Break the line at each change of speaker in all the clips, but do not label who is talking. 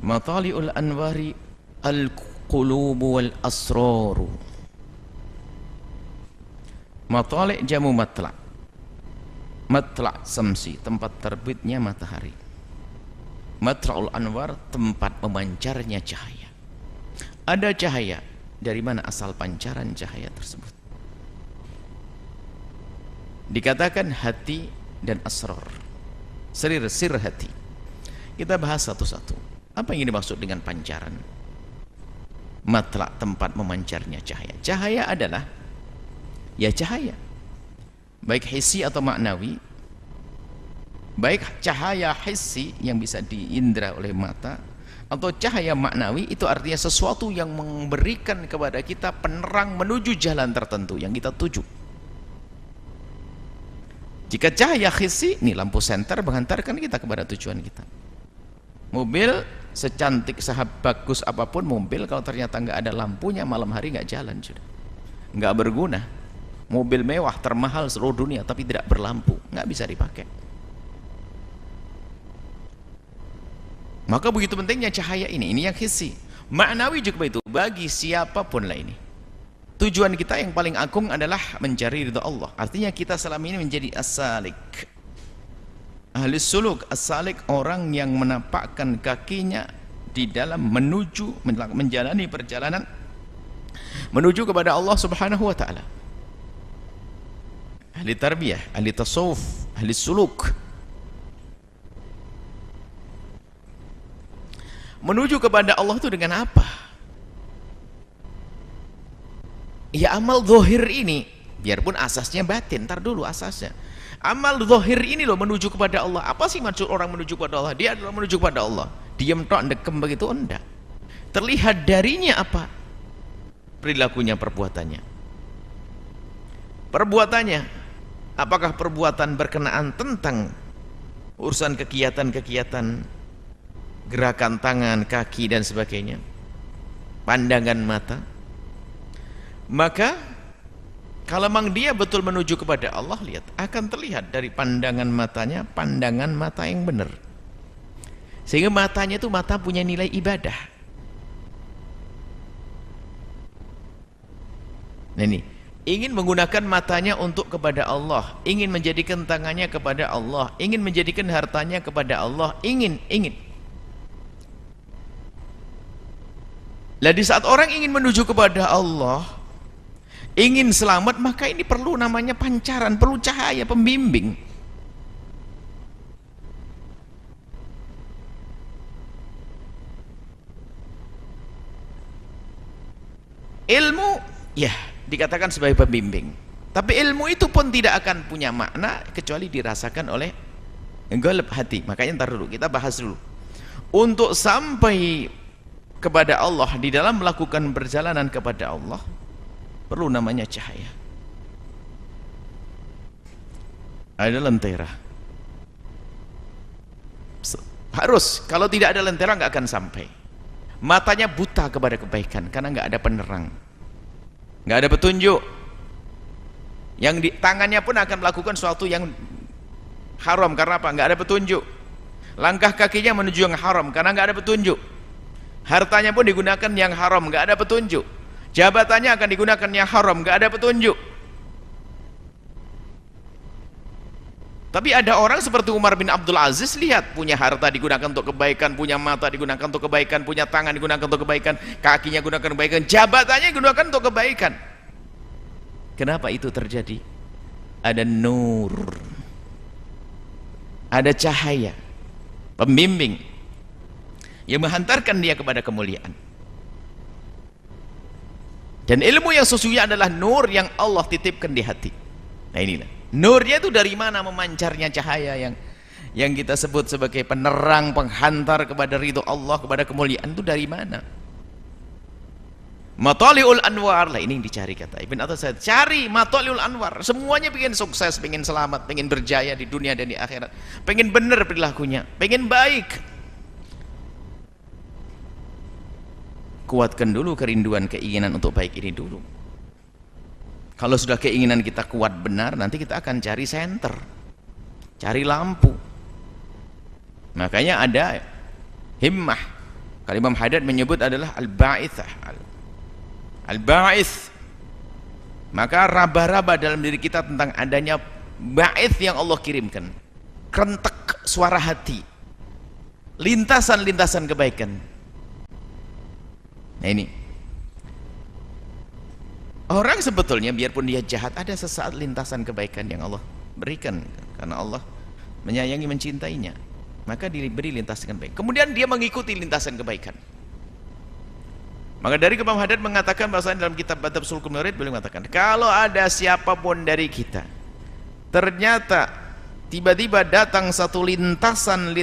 Matali'ul anwari al-qulubu wal asraru. Matali' jamu matla'. Matla' samsi, tempat terbitnya matahari. Matla'ul anwar, tempat memancarnya cahaya. Ada cahaya, dari mana asal pancaran cahaya tersebut? Dikatakan hati dan asrar, sir hati. Kita bahas satu-satu. Apa yang dimaksud dengan pancaran? Matla', tempat memancarnya cahaya. Cahaya adalah ya cahaya, baik hissi atau maknawi. Baik cahaya hissi yang bisa diindra oleh mata, atau cahaya maknawi, itu artinya sesuatu yang memberikan kepada kita penerang menuju jalan tertentu yang kita tuju. Jika cahaya hissi, ini lampu senter menghantarkan kita kepada tujuan kita. Mobil secantik, sebagus apapun mobil, kalau ternyata nggak ada lampunya malam hari nggak jalan, sudah nggak berguna. Mobil mewah termahal seluruh dunia tapi tidak berlampu, nggak bisa dipakai. Maka begitu pentingnya cahaya ini yang hissi. Maknawi juga itu, bagi siapapun lah ini. Tujuan kita yang paling agung adalah mencari ridha Allah. Artinya kita selama ini menjadi as-salik, ahli suluk. As-salik, orang yang menapakkan kakinya di dalam menuju, menjalani perjalanan menuju kepada Allah subhanahu wa ta'ala. Ahli tarbiyah, ahli tasawuf, ahli suluk. Menuju kepada Allah itu dengan apa? Ya amal zahir ini, biarpun asasnya batin, ntar dulu asasnya. Amal zahir ini loh menuju kepada Allah. Apa sih maksud orang menuju kepada Allah? Dia adalah menuju kepada Allah. Diam tok dekem begitu enggak. Terlihat darinya apa? Perilakunya, perbuatannya. Perbuatannya, apakah perbuatan berkenaan tentang urusan kegiatan-kegiatan, gerakan tangan, kaki dan sebagainya, pandangan mata? Maka kalau memang dia betul menuju kepada Allah, lihat, akan terlihat dari pandangan matanya, pandangan mata yang benar. Sehingga matanya itu mata punya nilai ibadah. Nah ini, ingin menggunakan matanya untuk kepada Allah, ingin menjadikan tangannya kepada Allah, ingin menjadikan hartanya kepada Allah, ingin. Lah di saat orang ingin menuju kepada Allah, ingin selamat, maka ini perlu namanya pancaran, perlu cahaya pembimbing. Ilmu, ya, dikatakan sebagai pembimbing. Tapi ilmu itu pun tidak akan punya makna kecuali dirasakan oleh golep hati. Makanya ntar dulu, kita bahas dulu. Untuk sampai kepada Allah, di dalam melakukan perjalanan kepada Allah, perlu namanya cahaya. Ada lentera. Harus, kalau tidak ada lentera nggak akan sampai. Matanya buta kepada kebaikan karena nggak ada penerang, nggak ada petunjuk. Yang di tangannya pun akan melakukan sesuatu yang haram karena apa? Nggak ada petunjuk. Langkah kakinya menuju yang haram karena nggak ada petunjuk. Hartanya pun digunakan yang haram, nggak ada petunjuk. Jabatannya akan digunakan yang haram, nggak ada petunjuk. Tapi ada orang seperti Umar bin Abdul Aziz, lihat, punya harta digunakan untuk kebaikan, punya mata digunakan untuk kebaikan, punya tangan digunakan untuk kebaikan, kakinya digunakan untuk kebaikan, jabatannya digunakan untuk kebaikan. Kenapa itu terjadi? Ada nur, ada cahaya pembimbing yang menghantarkan dia kepada kemuliaan. Dan ilmu yang sesungguhnya adalah nur yang Allah titipkan di hati. Nah inilah nurnya itu dari mana memancarnya cahaya yang kita sebut sebagai penerang, penghantar kepada ridho Allah, kepada kemuliaan, itu dari mana? Matali'ul anwar lah, ini yang dicari, kata Ibn Atas. Cari matali'ul anwar. Semuanya pengen sukses, pengen selamat, pengen berjaya di dunia dan di akhirat, pengen benar perilakunya, pengen baik. Kuatkan dulu kerinduan, keinginan untuk baik ini dulu. Kalau sudah keinginan kita kuat benar, nanti kita akan cari senter, cari lampu. Makanya ada himmah, Kalau Imam Haddad menyebut adalah al-ba'ithah, al-ba'ith. Maka raba-raba dalam diri kita tentang adanya ba'ith yang Allah kirimkan, kerentek suara hati, lintasan-lintasan kebaikan. Nah ini orang sebetulnya biarpun dia jahat, ada sesaat lintasan kebaikan yang Allah berikan karena Allah menyayangi, mencintainya, maka diberi lintasan baik, kemudian dia mengikuti lintasan kebaikan. Maka dari Imam Haddad mengatakan bahwasanya dalam kitab Adab Sulukul Murid beliau mengatakan, kalau ada siapapun dari kita ternyata tiba-tiba datang satu lintasan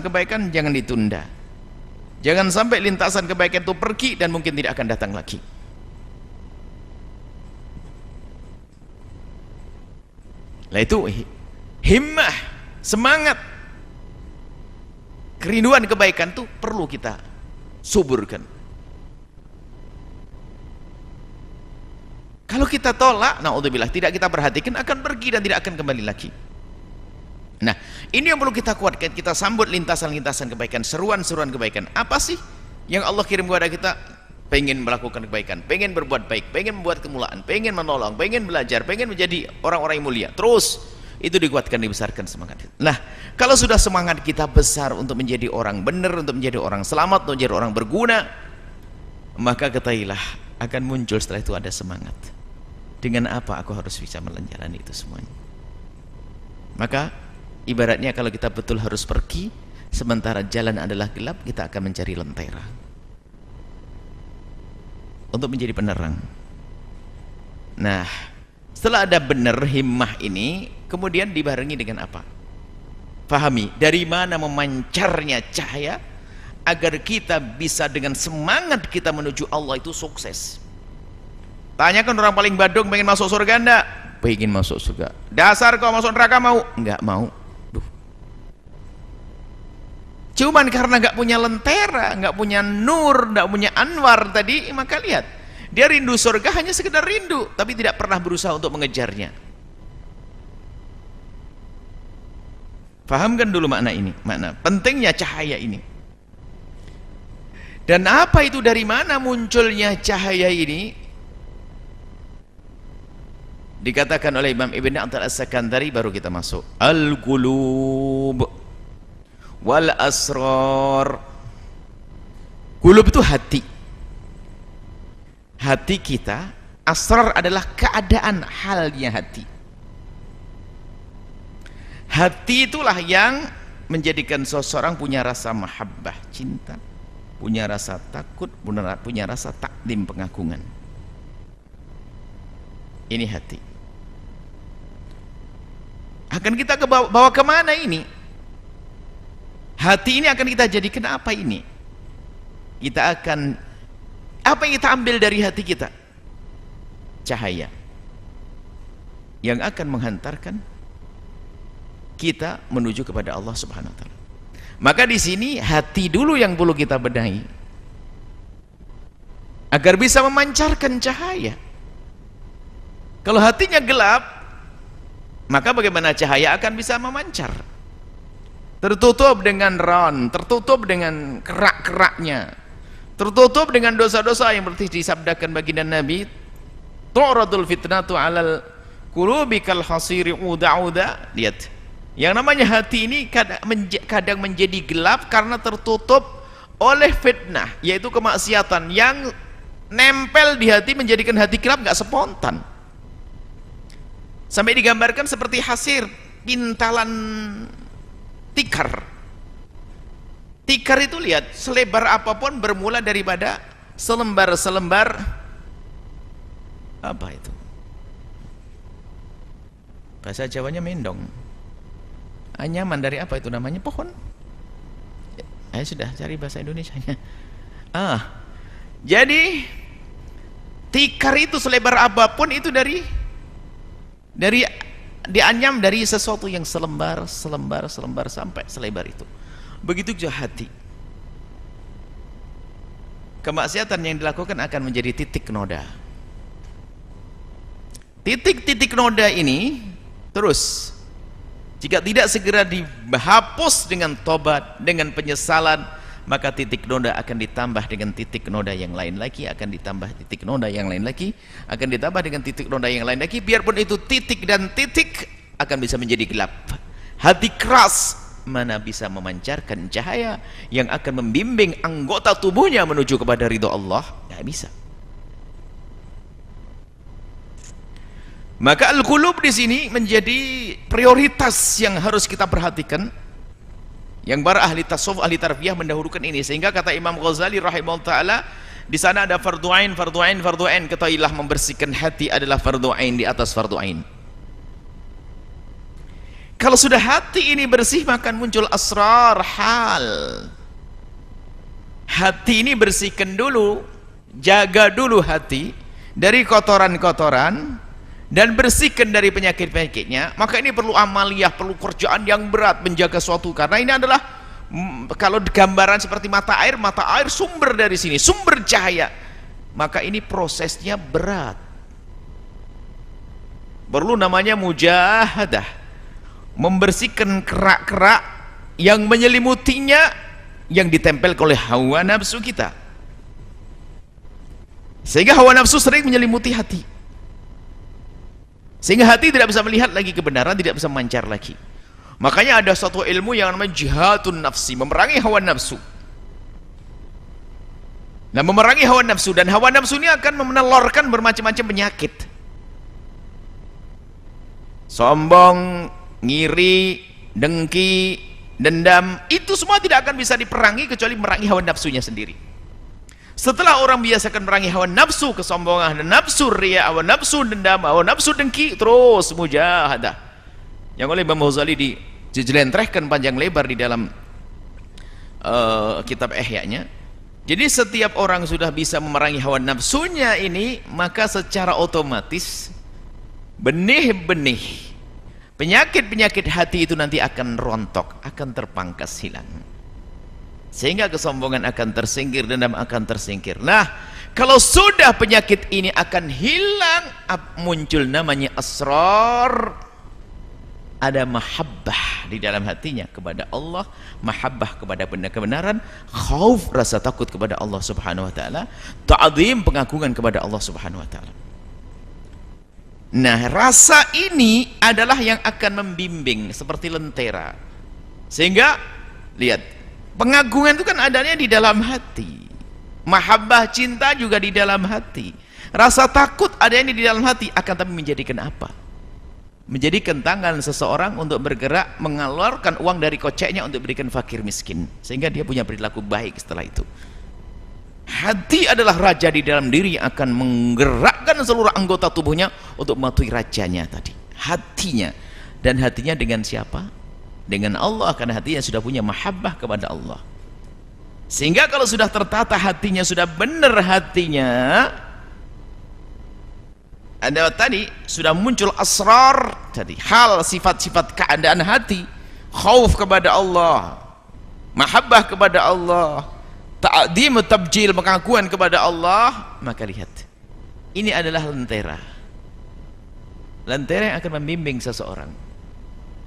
kebaikan, jangan ditunda, jangan sampai lintasan kebaikan itu pergi dan mungkin tidak akan datang lagi. Nah itu himmah, semangat, kerinduan kebaikan itu perlu kita suburkan. Kalau kita tolak, naudzubillah, tidak kita perhatikan, akan pergi dan tidak akan kembali lagi. Nah ini yang perlu kita kuatkan, kita sambut lintasan-lintasan kebaikan, seruan-seruan kebaikan. Apa sih yang Allah kirim kepada kita? Pengen melakukan kebaikan, pengen berbuat baik, pengen membuat kemuliaan, pengen menolong, pengen belajar, pengen menjadi orang-orang yang mulia. Terus itu dikuatkan, dibesarkan semangat. Nah kalau sudah semangat kita besar untuk menjadi orang benar, untuk menjadi orang selamat, untuk menjadi orang berguna, maka ketahuilah akan muncul setelah itu ada semangat. Dengan apa aku harus bisa menjalani itu semuanya? Maka ibaratnya kalau kita betul harus pergi, sementara jalan adalah gelap, kita akan mencari lentera untuk menjadi penerang. Nah setelah ada benar himmah ini, kemudian dibarengi dengan apa? Fahami dari mana memancarnya cahaya agar kita bisa dengan semangat kita menuju Allah itu sukses. Tanyakan orang paling badung, pengen masuk surga enggak? Pengen masuk surga. Dasar kau masuk neraka mau? Enggak mau. Duh. Cuman karena enggak punya lentera, enggak punya nur, enggak punya anwar tadi, maka lihat, dia rindu surga hanya sekedar rindu, tapi tidak pernah berusaha untuk mengejarnya. Fahamkan dulu makna ini, makna pentingnya cahaya ini. Dan apa itu, dari mana munculnya cahaya ini? Dikatakan oleh Imam Ibn Attal As-Sakandari, baru kita masuk, al-qulub wal asrar. Qulub itu hati, hati kita. Asrar adalah keadaan halnya hati. Hati itulah yang menjadikan seseorang punya rasa mahabbah, cinta, punya rasa takut, punya rasa takdim, pengagungan. Ini hati. Akan kita bawa kemana ini? Hati ini akan kita jadikan apa ini? Kita akan, apa yang kita ambil dari hati kita? Cahaya yang akan menghantarkan kita menuju kepada Allah Subhanahu wa taala. Maka di sini hati dulu yang perlu kita benahi agar bisa memancarkan cahaya. Kalau hatinya gelap, maka bagaimana cahaya akan bisa memancar? Tertutup dengan ron, tertutup dengan kerak-keraknya, tertutup dengan dosa-dosa yang berarti disabdakan baginda Nabi, tu'radul fitnatu 'alal qulubi kal hasiri uda-uda. Lihat, yang namanya hati ini kadang menjadi gelap karena tertutup oleh fitnah, yaitu kemaksiatan yang nempel di hati, menjadikan hati gelap, nggak spontan. Sampai digambarkan seperti hasir, pintalan tikar. Tikar itu lihat, selebar apapun bermula daripada selembar-selembar apa itu? Bahasa Jawanya mendong. Anyaman dari apa itu namanya? Pohon. Ayo sudah cari bahasa Indonesianya. Jadi tikar itu selebar apapun itu dari dianyam dari sesuatu yang selembar sampai selebar itu. Begitu juga hati. Kemaksiatan yang dilakukan akan menjadi titik noda. Titik-titik noda ini terus, jika tidak segera dihapus dengan tobat, dengan penyesalan, maka titik noda akan ditambah dengan titik noda yang lain lagi, akan ditambah titik noda yang lain lagi, akan ditambah dengan titik noda yang lain lagi, biarpun itu titik dan titik akan bisa menjadi gelap. Hati keras mana bisa memancarkan cahaya yang akan membimbing anggota tubuhnya menuju kepada ridho Allah? Tidak bisa. Maka al-qulub di sini menjadi prioritas yang harus kita perhatikan. Yang para ahli tasawuf, ahli tarbiyah mendahulukan ini, sehingga kata Imam Ghazali rahimahullah taala, di sana ada fardu ain, fardu ain, fardu ain. Ketahuilah membersihkan hati adalah fardu ain di atas fardu ain. Kalau sudah hati ini bersih, maka muncul asrar hal. Hati ini bersihkan dulu, jaga dulu hati dari kotoran-kotoran, dan bersihkan dari penyakit-penyakitnya. Maka ini perlu amaliyah, perlu kerjaan yang berat menjaga suatu, karena ini adalah kalau gambaran seperti mata air sumber dari sini, sumber cahaya. Maka ini prosesnya berat, perlu namanya mujahadah, membersihkan kerak-kerak yang menyelimutinya, yang ditempel oleh hawa nafsu kita, sehingga hawa nafsu sering menyelimuti hati, sehingga hati tidak bisa melihat lagi kebenaran, tidak bisa memancar lagi. Makanya ada suatu ilmu yang namanya jihadun nafsi, memerangi hawa nafsu. Nah, memerangi hawa nafsu, dan hawa nafsu ini akan menelurkan bermacam-macam penyakit. Sombong, ngiri, dengki, dendam, itu semua tidak akan bisa diperangi kecuali memerangi hawa nafsunya sendiri. Setelah orang biasakan merangi hawa nafsu kesombongan, dan nafsu riya, hawa nafsu dendam, hawa nafsu dengki, terus mujahadah yang oleh Imam Ghazali dijelentrehkan panjang lebar di dalam kitab Ihya-nya. Jadi setiap orang sudah bisa memerangi hawa nafsunya ini, maka secara otomatis benih-benih penyakit-penyakit hati itu nanti akan rontok, akan terpangkas, hilang, sehingga kesombongan akan tersingkir, dendam akan tersingkir. Nah, kalau sudah penyakit ini akan hilang, muncul namanya asrar. Ada mahabbah di dalam hatinya kepada Allah, mahabbah kepada benda kebenaran, khauf, rasa takut kepada Allah subhanahu wa ta'ala, ta'zim, pengagungan kepada Allah subhanahu wa ta'ala. Nah, rasa ini adalah yang akan membimbing seperti lentera, sehingga lihat, pengagungan itu kan adanya di dalam hati, mahabbah, cinta juga di dalam hati, rasa takut adanya di dalam hati. Akan tapi menjadikan apa? Menjadikan tangan seseorang untuk bergerak mengeluarkan uang dari koceknya untuk berikan fakir miskin, sehingga dia punya perilaku baik setelah itu. Hati adalah raja di dalam diri yang akan menggerakkan seluruh anggota tubuhnya untuk mematuhi rajanya tadi, hatinya. Dan hatinya dengan siapa? Dengan Allah, karena hatinya sudah punya mahabbah kepada Allah. Sehingga kalau sudah tertata hatinya, sudah benar hatinya, ada tadi sudah muncul asrar tadi, hal, sifat-sifat keadaan hati, khauf kepada Allah, mahabbah kepada Allah, ta'zim, tabjil, pengakuan kepada Allah. Maka lihat, ini adalah lentera, lentera yang akan membimbing seseorang.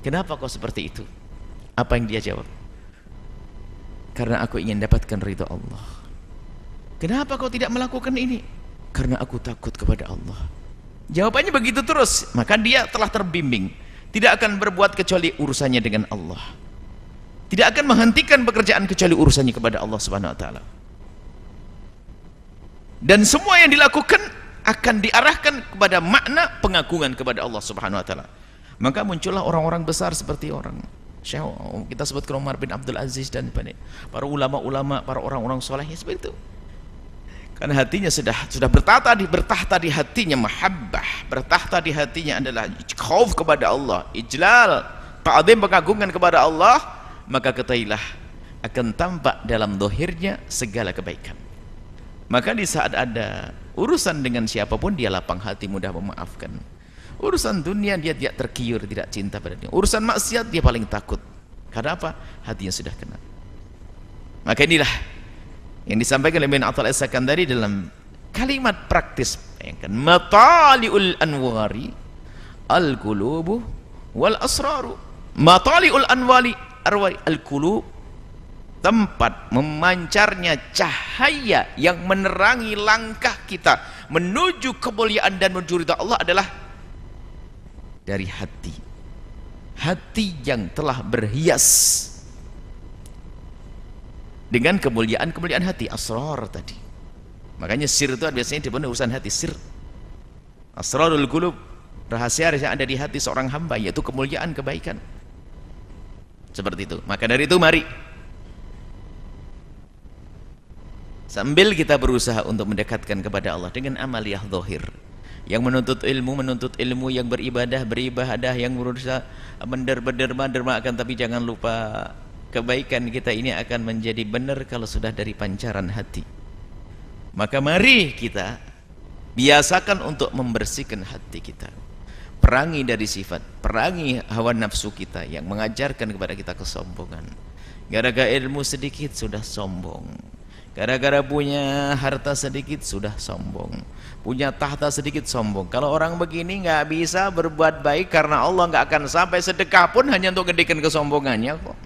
Kenapa kau seperti itu? Apa yang dia jawab? Karena aku ingin dapatkan ridha Allah. Kenapa kau tidak melakukan ini? Karena aku takut kepada Allah. Jawabannya begitu terus, maka dia telah terbimbing, tidak akan berbuat kecuali urusannya dengan Allah, tidak akan menghentikan pekerjaan kecuali urusannya kepada Allah subhanahu wa ta'ala. Dan semua yang dilakukan akan diarahkan kepada makna pengagungan kepada Allah subhanahu wa ta'ala. Maka muncullah orang-orang besar seperti orang Syekh, kita sebutkan Umar bin Abdul Aziz, dan para ulama-ulama, para orang-orang soleh seperti itu. Karena hatinya sudah bertahta di hatinya mahabbah, bertahta di hatinya adalah khauf kepada Allah, ijlal, ta'zim, pengagungan kepada Allah. Maka ketahuilah akan tampak dalam dohirnya segala kebaikan. Maka di saat ada urusan dengan siapapun, dia lapang hati, mudah memaafkan. Urusan dunia dia tidak tergiur, tidak cinta pada dunia. Urusan maksiat dia paling takut. Karena apa? Hatinya sudah kena. Maka inilah yang disampaikan oleh Ibn Athaillah As-Sakandari dalam kalimat praktis, bayangkan, matali'ul anwari al-qulubu wal asraru. Matali'ul anwari arwari al-qulub tempat memancarnya cahaya yang menerangi langkah kita menuju kemuliaan dan menuju ridha Allah adalah dari hati. Hati yang telah berhias dengan kemuliaan-kemuliaan hati, asrar tadi. Makanya sir itu biasanya dipenuhi urusan hati, sir. Asrarul qulub, rahasia yang ada di hati seorang hamba, yaitu kemuliaan, kebaikan. Seperti itu. Maka dari itu mari sambil kita berusaha untuk mendekatkan kepada Allah dengan amaliyah zahir, yang menuntut ilmu, yang beribadah, yang berusaha berderma akan, tapi jangan lupa kebaikan kita ini akan menjadi benar kalau sudah dari pancaran hati. Maka mari kita biasakan untuk membersihkan hati kita, perangi dari sifat, perangi hawa nafsu kita yang mengajarkan kepada kita kesombongan. Gara-gara ilmu sedikit sudah sombong, gara-gara punya harta sedikit sudah sombong, punya tahta sedikit sombong. Kalau orang begini nggak bisa berbuat baik karena Allah nggak akan sampai sedekah pun hanya untuk gedekan kesombongannya kok.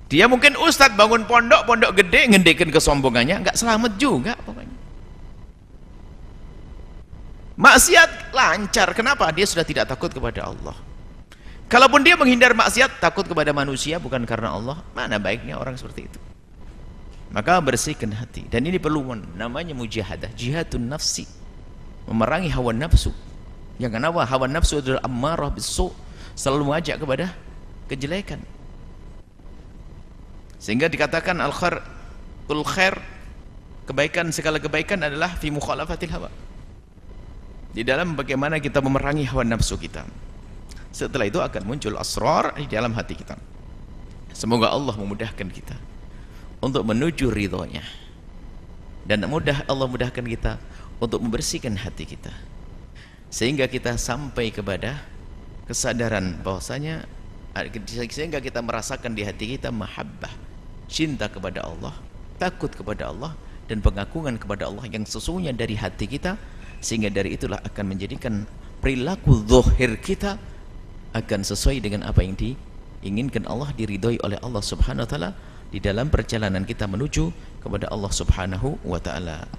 Dia mungkin ustadz bangun pondok gede ngedekan kesombongannya, nggak selamat juga pokoknya. Maksiat lancar, kenapa? Dia sudah tidak takut kepada Allah. Kalaupun dia menghindar maksiat, takut kepada manusia bukan karena Allah, mana baiknya orang seperti itu. Maka bersihkan hati, dan ini perlu namanya mujahadah, jihadun nafsi, memerangi hawa nafsu. Yang kenapa? Hawa nafsu adalah ammarah bisu, selalu mengajak kepada kejelekan. Sehingga dikatakan al-khairul khair, kebaikan, segala kebaikan adalah fi mukhalafatil hawa, di dalam bagaimana kita memerangi hawa nafsu kita. Setelah itu akan muncul asrar di dalam hati kita. Semoga Allah memudahkan kita untuk menuju ridhonya, dan Allah mudahkan kita untuk membersihkan hati kita, sehingga kita sampai kepada kesadaran bahwasanya, sehingga kita merasakan di hati kita mahabbah, cinta kepada Allah, takut kepada Allah, dan pengagungan kepada Allah yang sesungguhnya dari hati kita. Sehingga dari itulah akan menjadikan perilaku zahir kita akan sesuai dengan apa yang diinginkan Allah, diridhoi oleh Allah Subhanahu wa taala di dalam perjalanan kita menuju kepada Allah Subhanahu wa taala.